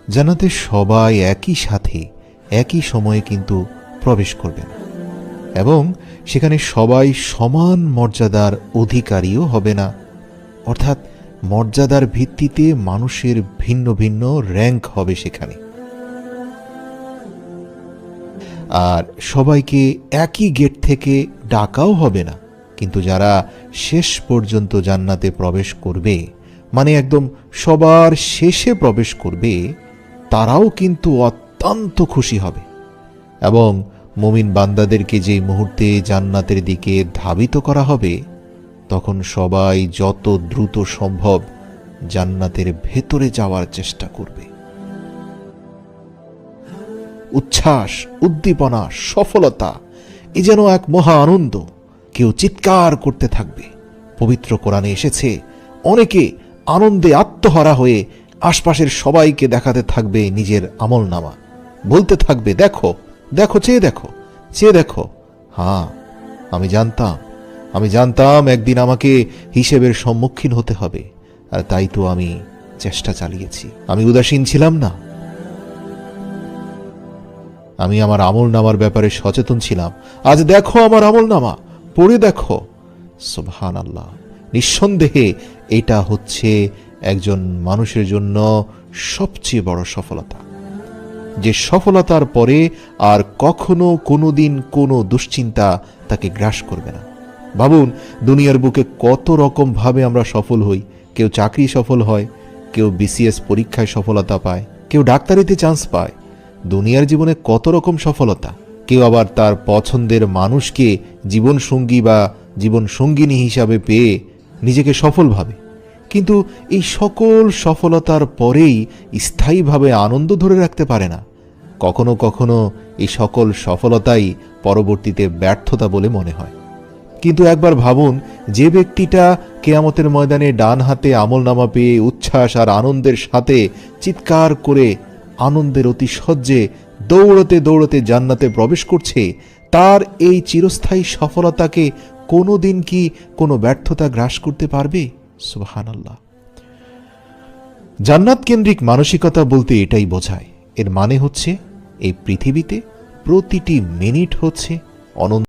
জান্নাতে সবাই একই সাথে একই সময়ে কিন্তু প্রবেশ করবেন এবং সেখানে সবাই সমান মর্যাদার অধিকারীও হবে না। অর্থাৎ মর্যাদার ভিত্তিতে মানুষের ভিন্ন ভিন্ন র্যাঙ্ক হবে সেখানে। আর সবাইকে একই গেট থেকে ডাকাও হবে না, কিন্তু যারা শেষ পর্যন্ত জান্নাতে প্রবেশ করবে, মানে একদম সবার শেষে প্রবেশ করবে, তারাও কিন্তু অত্যন্ত খুশি হবে। এবং মুমিন বান্দাদেরকে যে মুহূর্তে জান্নাতের দিকে ধাবিত করা হবে, তখন সবাই যত দ্রুত সম্ভব জান্নাতের ভেতরে যাওয়ার চেষ্টা করবে। উচ্ছ্বাস, উদ্দীপনা, সফলতা, এ যেন এক মহা আনন্দ। কেউ চিৎকার করতে থাকবে। পবিত্র কোরআনে এসেছে, অনেকে আনন্দে আত্মহারা হয়ে আশপাশের সবাইকে দেখাতে থাকবে নিজের আমলনামা, বলতে থাকবে, দেখো দেখো, চেয়ে দেখো, চেয়ে দেখো। হ্যাঁ, আমি জানতাম একদিন আমাকে হিসেবের সম্মুখীন হতে হবে, আর তাই তো আমি চেষ্টা চালিয়েছি। আমি উদাসীন ছিলাম না, আমি আমার আমলনামার ব্যাপারে সচেতন ছিলাম। আজ দেখো আমার আমলনামা, পড়ে দেখো। সুবহানাল্লাহ। নিঃসন্দেহে এটা হচ্ছে একজন মানুষের জন্য সবচেয়ে বড় সফলতা, যে সফলতার পরে আর কখনো কোনোদিন কোনো দুশ্চিন্তা তাকে গ্রাস করবে না। ভাবুন, দুনিয়ার বুকে কত রকম ভাবে আমরা সফল হই। কেউ চাকরি সফল হয়, কেউ বিসিএস পরীক্ষায় সফলতা পায়, কেউ ডাক্তারিতে চান্স পায়। দুনিয়ার জীবনে কত রকম সফলতা। কেউ আবার তার পছন্দের মানুষকে জীবনসঙ্গী বা জীবনসঙ্গিনী হিসাবে পেয়ে নিজেকে সফল ভাবে। কিন্তু এই সকল সফলতার পরেই স্থায়ীভাবে আনন্দ ধরে রাখতে পারে না। কখনো কখনো এই সকল সফলতাই পরবর্তীতে ব্যর্থতা বলে মনে হয়। কিন্তু একবার ভাবুন, যে ব্যক্তিটা কিয়ামতের ময়দানে ডান হাতে আমলনামা পেয়ে উচ্ছ্বাস আর আনন্দের সাথে চিৎকার করে আনন্দের অতিশয্যে দৌড়তে দৌড়তে জান্নাতে প্রবেশ করছে, তার এই চিরস্থায়ী সফলতাকে কোনোদিন কি কোনো ব্যর্থতা গ্রাস করতে পারবে? সুবহানাল্লাহ। জান্নাত কেন্দ্রিক মানসিকতা বলতে এটাই বোঝায়। এর মানে হচ্ছে এই পৃথিবীতে প্রতিটি মিনিট হচ্ছে অনন্ত